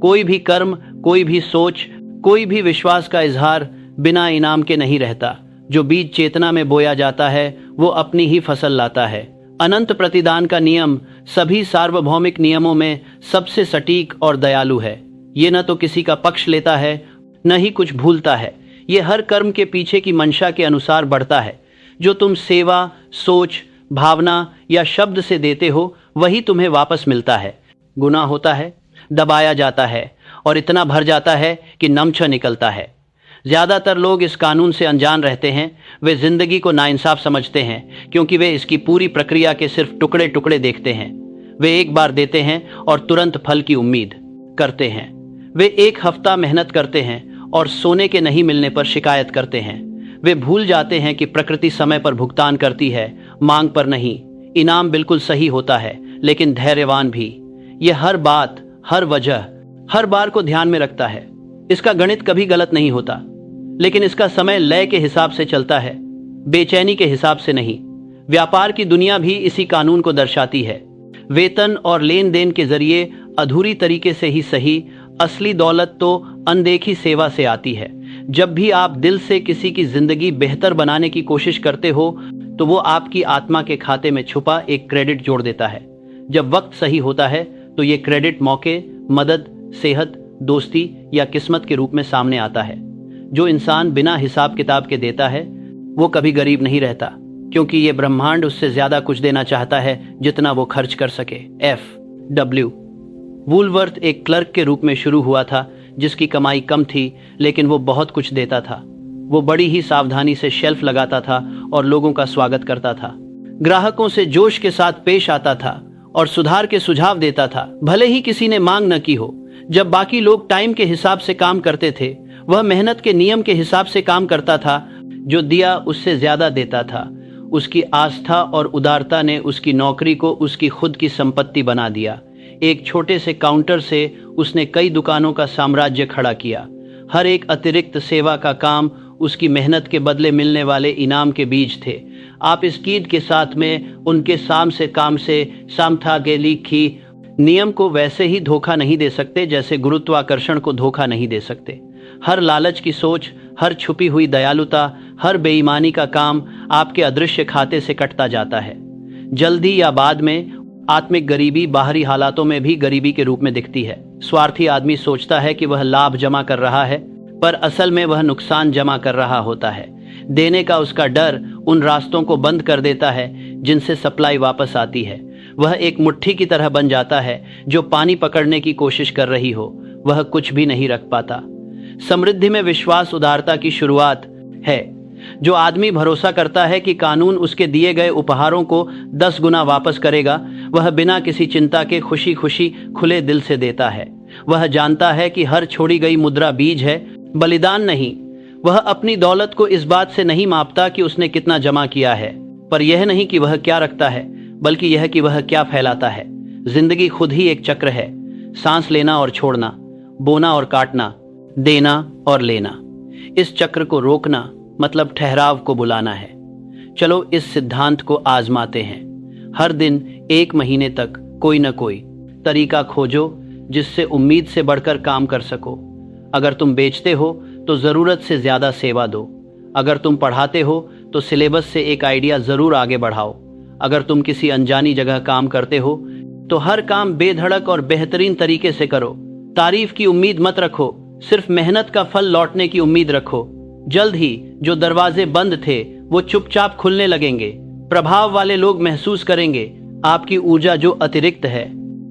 कोई भी कर्म, कोई भी सोच, कोई भी विश्वास का इजहार बिना इनाम के नहीं रहता। जो बीज चेतना में बोया जाता है वो अपनी ही फसल लाता है। अनंत प्रतिदान का नियम सभी सार्वभौमिक नियमों में सबसे सटीक और दयालु है। ये न तो किसी का पक्ष लेता है, न ही कुछ भूलता है। ये हर कर्म के पीछे की मंशा के अनुसार बढ़ता है। जो तुम सेवा, सोच, भावना या शब्द से देते हो वही तुम्हें वापस मिलता है। गुनाह होता है, दबाया जाता है और इतना भर जाता है कि नमछ निकलता है। ज्यादातर लोग इस कानून से अनजान रहते हैं। वे जिंदगी को नाइंसाफ समझते हैं, क्योंकि वे इसकी पूरी प्रक्रिया के सिर्फ टुकड़े टुकड़े देखते हैं। वे एक बार देते हैं और तुरंत फल की उम्मीद करते हैं। वे एक हफ्ता मेहनत करते हैं और सोने के नहीं मिलने पर शिकायत करते हैं। वे भूल जाते हैं कि प्रकृति समय पर भुगतान करती है, मांग पर नहीं। इनाम बिल्कुल सही होता है, लेकिन धैर्यवान भी। यह हर बात, हर वजह, हर बार को ध्यान में रखता है। इसका गणित कभी गलत नहीं होता, लेकिन इसका समय लय के हिसाब से चलता है, बेचैनी के हिसाब से नहीं। व्यापार की दुनिया भी इसी कानून को दर्शाती है। वेतन और लेन देन के जरिए अधूरी तरीके से ही सही, असली दौलत तो अनदेखी सेवा से आती है। जब भी आप दिल से किसी की जिंदगी बेहतर बनाने की कोशिश करते हो तो वो आपकी आत्मा के खाते में छुपा एक क्रेडिट जोड़ देता है। जब वक्त सही होता है तो ये क्रेडिट मौके, मदद, सेहत, दोस्ती या किस्मत के रूप में सामने आता है। जो इंसान बिना हिसाब किताब के देता है वो कभी गरीब नहीं रहता, क्योंकि ये ब्रह्मांड उससे ज्यादा कुछ देना चाहता है जितना वो खर्च कर सके। F.W. वुलवर्थ एक क्लर्क के रूप में शुरू हुआ था, जिसकी कमाई कम थी लेकिन वो बहुत कुछ देता था। वो बड़ी ही सावधानी से शेल्फ लगाता था और लोगों का स्वागत करता था। ग्राहकों से जोश के साथ पेश आता था और सुधार के सुझाव देता था, भले ही किसी ने मांग न की हो। जब बाकी लोग टाइम के हिसाब से काम करते थे, वह मेहनत के नियम के हिसाब से काम करता था। जो दिया उससे ज्यादा देता था। उसकी आस्था और उदारता ने उसकी नौकरी को उसकी खुद की संपत्ति बना दिया। एक छोटे से काउंटर से उसने कई दुकानों का साम्राज्य खड़ा किया। हर एक अतिरिक्त सेवा का काम उसकी मेहनत के बदले मिलने वाले इनाम के बीज थे। आप इस कीट के साथ में उनके साम से काम से सामथागेलिखी नियम को वैसे ही धोखा नहीं दे सकते जैसे गुरुत्वाकर्षण को धोखा नहीं दे सकते। हर लालच की सोच, हर छुपी हुई दयालुता, हर बेईमानी का काम आपके अदृश्य खाते से कटता जाता है। जल्दी या बाद में आत्मिक गरीबी बाहरी हालातों में भी गरीबी के रूप में दिखती है। स्वार्थी आदमी सोचता है कि वह लाभ जमा कर रहा है, पर असल में वह नुकसान जमा कर रहा होता है। देने का उसका डर उन रास्तों को बंद कर देता है जिनसे सप्लाई वापस आती है। वह एक मुट्ठी की तरह बन जाता है जो पानी पकड़ने की कोशिश कर रही हो, वह कुछ भी नहीं रख पाता। समृद्धि में विश्वास उदारता की शुरुआत है। जो आदमी भरोसा करता है कि कानून उसके दिए गए उपहारों को 10 गुना वापस करेगा, वह बिना किसी चिंता के खुशी खुशी खुले दिल से देता है। वह जानता है कि हर छोड़ी गई मुद्रा बीज है, बलिदान नहीं। वह अपनी दौलत को इस बात से नहीं मापता कि उसने कितना जमा किया है, पर यह नहीं कि वह क्या रखता है, बल्कि यह कि वह क्या फैलाता है। जिंदगी खुद ही एक चक्र है, सांस लेना और छोड़ना, बोना और काटना, देना और लेना। इस चक्र को रोकना मतलब ठहराव को बुलाना है। चलो इस सिद्धांत को आजमाते हैं। हर दिन 1 महीने तक कोई न कोई तरीका खोजो जिससे उम्मीद से बढ़कर काम कर सको। अगर तुम बेचते हो तो ज़रूरत से ज़्यादा सेवा दो। अगर तुम पढ़ाते हो तो सिलेबस से एक आइडिया ज़रूर आगे बढ़ाओ। अगर तुम किसी अनजानी जगह काम करते हो तो हर काम बेधड़क और बेहतरीन तरीके से करो। तारीफ की उम्मीद मत रखो, सिर्फ मेहनत का फल लौटने की उम्मीद रखो। जल्द ही जो दरवाजे बंद थे वो चुपचाप खुलने लगेंगे। प्रभाव वाले लोग महसूस करेंगे आपकी ऊर्जा जो अतिरिक्त है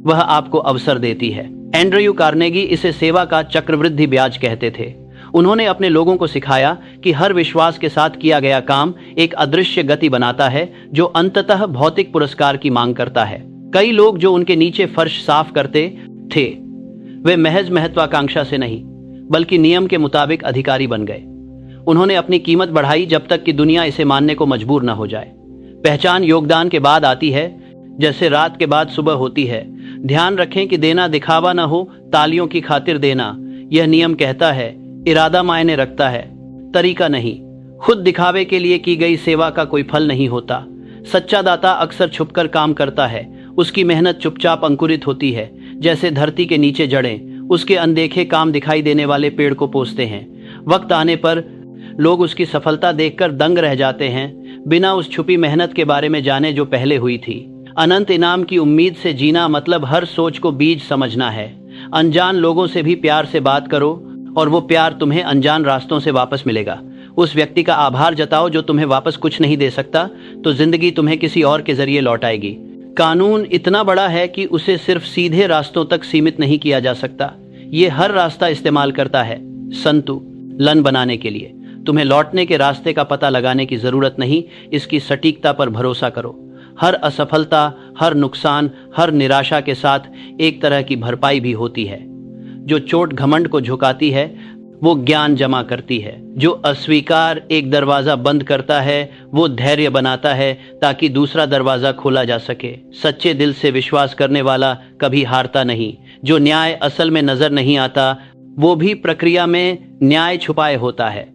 वह आपको अवसर देती है। एंड्रयू कार्नेगी इसे सेवा का चक्रवृद्धि ब्याज कहते थे। उन्होंने अपने लोगों को सिखाया कि हर विश्वास के साथ किया गया काम एक अदृश्य गति बनाता है जो अंततः भौतिक पुरस्कार की मांग करता है। कई लोग जो उनके नीचे फर्श साफ करते थे वे महज महत्वाकांक्षा से नहीं बल्कि नियम के मुताबिक अधिकारी बन गए। उन्होंने अपनी कीमत बढ़ाई जब तक कि दुनिया इसे मानने को मजबूर न हो जाए। पहचान योगदान के बाद आती है, जैसे रात के बाद सुबह होती है। ध्यान रखें कि देना दिखावा न हो, तालियों की खातिर देना। यह नियम कहता है इरादा मायने रखता है, तरीका नहीं। खुद दिखावे के लिए की गई सेवा का कोई फल नहीं होता। सच्चा दाता अक्सर छुपकर काम करता है। उसकी मेहनत चुपचाप अंकुरित होती है, जैसे धरती के नीचे जड़ें उसके अनदेखे काम दिखाई देने वाले पेड़ को पोसते हैं। वक्त आने पर लोग उसकी सफलता देखकर दंग रह जाते हैं, बिना उस छुपी मेहनत के बारे में जाने जो पहले हुई थी। अनंत इनाम की उम्मीद से जीना मतलब हर सोच को बीज समझना है। अनजान लोगों से भी प्यार से बात करो और वो प्यार तुम्हें अनजान रास्तों से वापस मिलेगा। उस व्यक्ति का आभार जताओ जो तुम्हें वापस कुछ नहीं दे सकता, तो जिंदगी तुम्हें किसी और के जरिए लौटाएगी। कानून इतना बड़ा है कि उसे सिर्फ सीधे रास्तों तक सीमित नहीं किया जा सकता। ये हर रास्ता इस्तेमाल करता है संतुलन बनाने के लिए। तुम्हें लौटने के रास्ते का पता लगाने की जरूरत नहीं, इसकी सटीकता पर भरोसा करो। हर असफलता, हर नुकसान, हर निराशा के साथ एक तरह की भरपाई भी होती है। जो चोट घमंड को झुकाती है वो ज्ञान जमा करती है। जो अस्वीकार एक दरवाजा बंद करता है वो धैर्य बनाता है ताकि दूसरा दरवाजा खोला जा सके। सच्चे दिल से विश्वास करने वाला कभी हारता नहीं। जो न्याय असल में नजर नहीं आता वो भी प्रक्रिया में न्याय छुपाए होता है।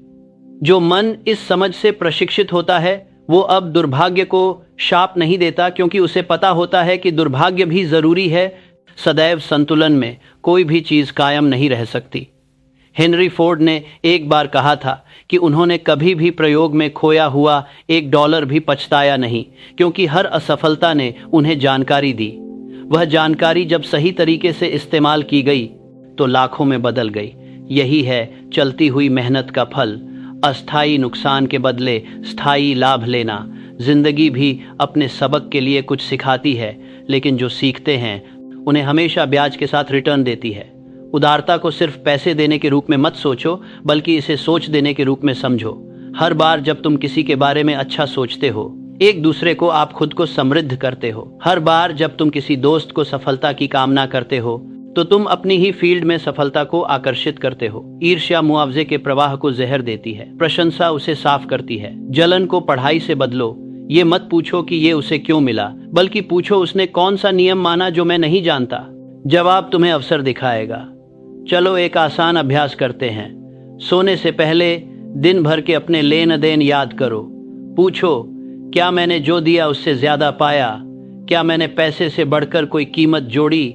जो मन इस समझ से प्रशिक्षित होता है वो अब दुर्भाग्य को शाप नहीं देता, क्योंकि उसे पता होता है कि दुर्भाग्य भी जरूरी है। सदैव संतुलन में कोई भी चीज कायम नहीं रह सकती। हेनरी फोर्ड ने एक बार कहा था कि उन्होंने कभी भी प्रयोग में खोया हुआ $1 भी पछताया नहीं, क्योंकि हर असफलता ने उन्हें जानकारी दी। वह जानकारी जब सही तरीके से इस्तेमाल की गई तो लाखों में बदल गई। यही है चलती हुई मेहनत का फल, अस्थायी नुकसान के बदले स्थायी लाभ लेना। जिंदगी भी अपने सबक के लिए कुछ सिखाती है, लेकिन जो सीखते हैं उन्हें हमेशा ब्याज के साथ रिटर्न देती है। उदारता को सिर्फ पैसे देने के रूप में मत सोचो, बल्कि इसे सोच देने के रूप में समझो। हर बार जब तुम किसी के बारे में अच्छा सोचते हो, एक दूसरे को आप खुद को समृद्ध करते हो। हर बार जब तुम किसी दोस्त को सफलता की कामना करते हो तो तुम अपनी ही फील्ड में सफलता को आकर्षित करते हो। ईर्ष्या मुआवजे के प्रवाह को जहर देती है, प्रशंसा उसे साफ करती है। जलन को पढ़ाई से बदलो। ये मत पूछो कि ये उसे क्यों मिला, बल्कि पूछो उसने कौन सा नियम माना जो मैं नहीं जानता। जवाब तुम्हें अवसर दिखाएगा। चलो एक आसान अभ्यास करते हैं। सोने से पहले दिन भर के अपने लेन देन याद करो। पूछो, क्या मैंने जो दिया उससे ज्यादा पाया? क्या मैंने पैसे से बढ़कर कोई कीमत जोड़ी?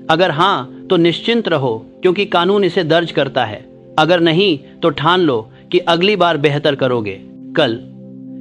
अगर हाँ तो निश्चिंत रहो, क्योंकि कानून इसे दर्ज करता है। अगर नहीं तो ठान लो कि अगली बार बेहतर करोगे। कल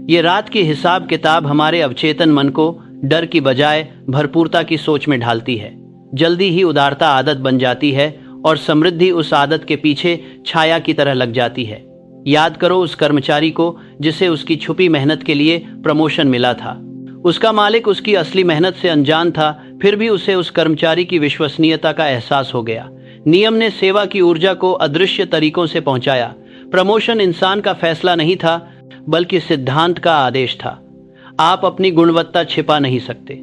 ये रात की हिसाब किताब हमारे अवचेतन मन को डर की बजाय भरपूरता की सोच में ढालती है। जल्दी ही उदारता आदत बन जाती है और समृद्धि उस आदत के पीछे छाया की तरह लग जाती है। याद करो उस कर्मचारी को जिसे उसकी छुपी मेहनत के लिए प्रमोशन मिला था। उसका मालिक उसकी असली मेहनत से अनजान था, फिर भी उसे उस कर्मचारी की विश्वसनीयता का एहसास हो गया। नियम ने सेवा की ऊर्जा को अदृश्य तरीकों से पहुंचाया। प्रमोशन इंसान का फैसला नहीं था, बल्कि सिद्धांत का आदेश था। आप अपनी गुणवत्ता छिपा नहीं सकते,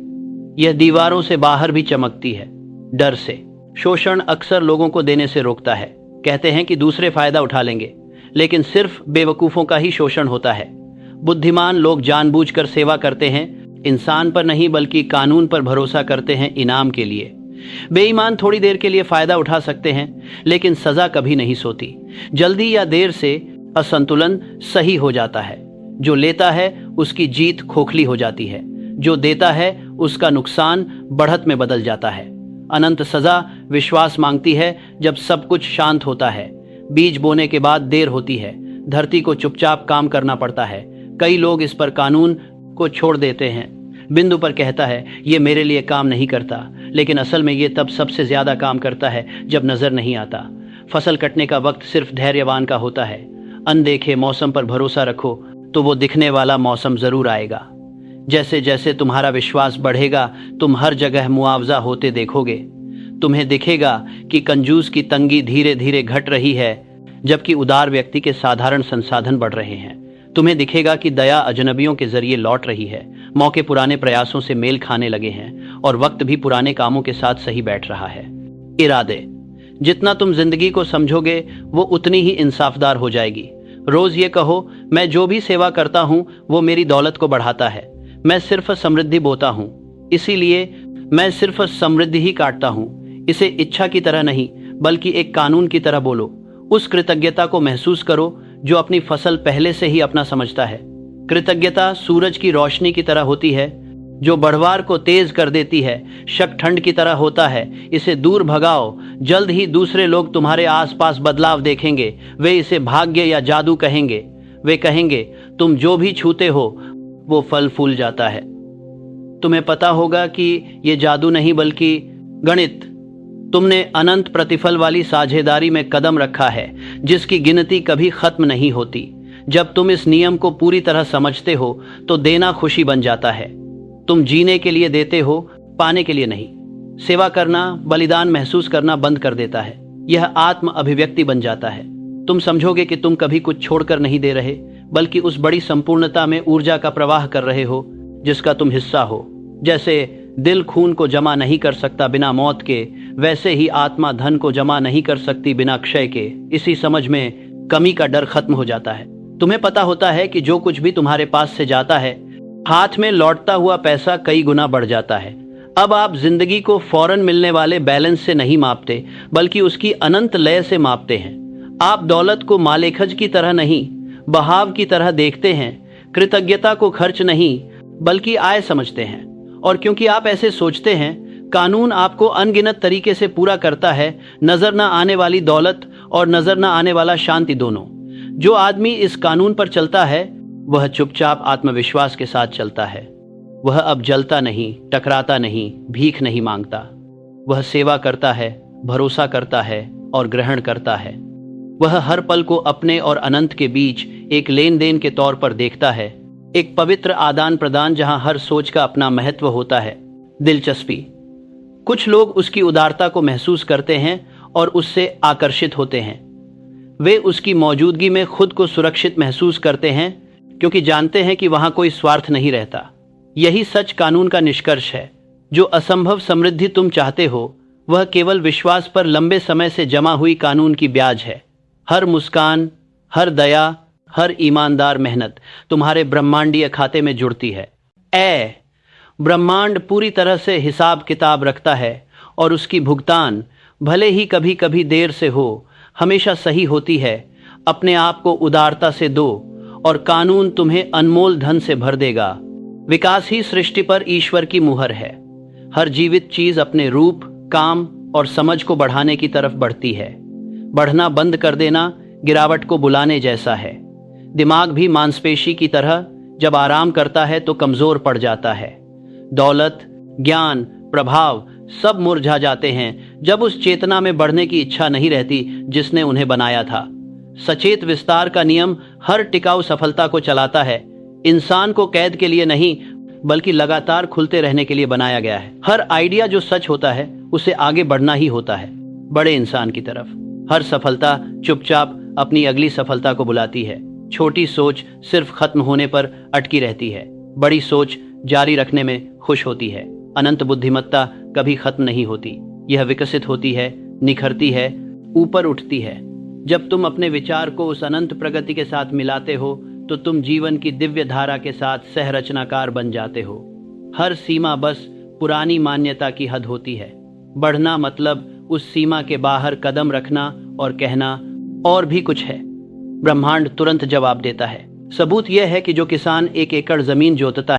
यह दीवारों से बाहर भी चमकती है, डर से। शोषण अक्सर लोगों को देने से रोकता है। कहते हैं कि दूसरे फायदा उठा लेंगे, लेकिन सिर्फ बेवकूफों का ही शोषण होता है। बुद्धिमान लोग जानबूझकर सेवा करते हैं, इंसान पर नहीं बल्कि कानून पर भरोसा करते हैं इनाम के लिए। बेईमान थोड़ी देर के लिए फायदा उठा सकते हैं, लेकिन सजा कभी नहीं सोती। जल्दी या देर से असंतुलन सही हो जाता है। जो लेता है उसकी जीत खोखली हो जाती है, जो देता है उसका नुकसान बढ़त में बदल जाता है। अनंत सजा विश्वास मांगती है जब सब कुछ शांत होता है। बीज बोने के बाद देर होती है, धरती को चुपचाप काम करना पड़ता है। कई लोग इस पर कानून को छोड़ देते हैं। बिंदु पर कहता है ये मेरे लिए काम नहीं करता, लेकिन असल में ये तब सबसे ज्यादा काम करता है जब नजर नहीं आता। फसल कटने का वक्त सिर्फ धैर्यवान का होता है। अनदेखे मौसम पर भरोसा रखो तो वो दिखने वाला मौसम जरूर आएगा। जैसे जैसे तुम्हारा विश्वास बढ़ेगा, तुम हर जगह मुआवजा होते देखोगे। तुम्हें दिखेगा कि कंजूस की तंगी धीरे धीरे घट रही है, जबकि उदार व्यक्ति के साधारण संसाधन बढ़ रहे हैं। तुम्हें दिखेगा कि दया अजनबियों के जरिए लौट रही है, मौके पुराने प्रयासों से मेल खाने लगे हैं और वक्त भी पुराने कामों के साथ सही बैठ रहा है। इरादे, जितना तुम जिंदगी को समझोगे वो उतनी ही इंसाफदार हो जाएगी। रोज ये कहो, मैं जो भी सेवा करता हूँ वो मेरी दौलत को बढ़ाता है। मैं सिर्फ समृद्धि बोता हूँ, इसीलिए मैं सिर्फ समृद्धि ही काटता हूँ। इसे इच्छा की तरह नहीं बल्कि एक कानून की तरह बोलो। उस कृतज्ञता को महसूस करो जो अपनी फसल पहले से ही अपना समझता है। कृतज्ञता सूरज की रोशनी की तरह होती है जो बढ़वार को तेज कर देती है। शक ठंड की तरह होता है, इसे दूर भगाओ। जल्द ही दूसरे लोग तुम्हारे आसपास बदलाव देखेंगे। वे इसे भाग्य या जादू कहेंगे। वे कहेंगे तुम जो भी छूते हो वो फल फूल जाता है। तुम्हें पता होगा कि ये जादू नहीं बल्कि गणित। तुमने अनंत प्रतिफल वाली साझेदारी में कदम रखा है जिसकी गिनती कभी खत्म नहीं होती। जब तुम इस नियम को पूरी तरह समझते हो तो देना खुशी बन जाता है। तुम जीने के लिए देते हो, पाने के लिए नहीं। सेवा करना, बलिदान महसूस करना बंद कर देता है। यह आत्म अभिव्यक्ति बन जाता है। तुम समझोगे कि तुम कभी कुछ छोड़कर नहीं दे रहे, बल्कि उस बड़ी संपूर्णता में ऊर्जा का प्रवाह कर रहे हो जिसका तुम हिस्सा हो। जैसे दिल खून को जमा नहीं कर सकता बिना मौत के, वैसे ही आत्मा धन को जमा नहीं कर सकती बिना क्षय के। इसी समझ में कमी का डर खत्म हो जाता है। तुम्हें पता होता है कि जो कुछ भी तुम्हारे पास से जाता है, हाथ में लौटता हुआ पैसा कई गुना बढ़ जाता है। अब आप जिंदगी को फौरन मिलने वाले बैलेंस से नहीं मापते, बल्कि उसकी अनंत लय से मापते हैं। आप दौलत को मालेखज की तरह नहीं, बहाव की तरह देखते हैं। कृतज्ञता को खर्च नहीं बल्कि आय समझते हैं। और क्योंकि आप ऐसे सोचते हैं, कानून आपको अनगिनत तरीके से पूरा करता है। नजर न आने वाली दौलत और नजर न आने वाला शांति दोनों। जो आदमी इस कानून पर चलता है वह चुपचाप आत्मविश्वास के साथ चलता है। वह अब जलता नहीं, टकराता नहीं, भीख नहीं मांगता। वह सेवा करता है, भरोसा करता है और ग्रहण करता है। वह हर पल को अपने और अनंत के बीच एक लेन देन के तौर पर देखता है, एक पवित्र आदान प्रदान जहां हर सोच का अपना महत्व होता है। दिलचस्पी, कुछ लोग उसकी उदारता को महसूस करते हैं और उससे आकर्षित होते हैं। वे उसकी मौजूदगी में खुद को सुरक्षित महसूस करते हैं क्योंकि जानते हैं कि वहां कोई स्वार्थ नहीं रहता। यही सच कानून का निष्कर्ष है। जो असंभव समृद्धि तुम चाहते हो वह केवल विश्वास पर लंबे समय से जमा हुई कानून की ब्याज है। हर मुस्कान, हर दया, हर ईमानदार मेहनत तुम्हारे ब्रह्मांडीय खाते में जुड़ती है। ब्रह्मांड पूरी तरह से हिसाब किताब रखता है और उसकी भुगतान भले ही कभी कभी देर से हो, हमेशा सही होती है। अपने आप को उदारता से दो और कानून तुम्हें अनमोल धन से भर देगा। विकास ही सृष्टि पर ईश्वर की मुहर है। हर जीवित चीज अपने रूप, काम और समझ को बढ़ाने की तरफ बढ़ती है। बढ़ना बंद कर देना गिरावट को बुलाने जैसा है। दिमाग भी मांसपेशी की तरह जब आराम करता है तो कमजोर पड़ जाता है। दौलत, ज्ञान, प्रभाव सब मुरझा जाते हैं जब उस चेतना में बढ़ने की इच्छा नहीं रहती जिसने उन्हें बनाया था। सचेत विस्तार का नियम हर टिकाऊ सफलता को चलाता है। इंसान को कैद के लिए नहीं बल्कि लगातार खुलते रहने के लिए बनाया गया है। हर आइडिया जो सच होता है उसे आगे बढ़ना ही होता है, बड़े इंसान की तरफ। हर सफलता चुपचाप अपनी अगली सफलता को बुलाती है। छोटी सोच सिर्फ खत्म होने पर अटकी रहती है, बड़ी सोच जारी रखने में खुश होती है। अनंत बुद्धिमत्ता कभी खत्म नहीं होती, यह विकसित होती है, निखरती है, ऊपर उठती है। जब तुम अपने विचार को उस अनंत प्रगति के साथ मिलाते हो तो तुम जीवन की दिव्य धारा के साथ सहरचनाकार बन जाते हो। हर सीमा बस पुरानी मान्यता की हद होती है। बढ़ना मतलब उस सीमा के बाहर कदम रखना और कहना और भी कुछ है। ब्रह्मांड तुरंत जवाब देता है। सबूत यह है कि जो किसान 1 एकड़ जमीन जोतता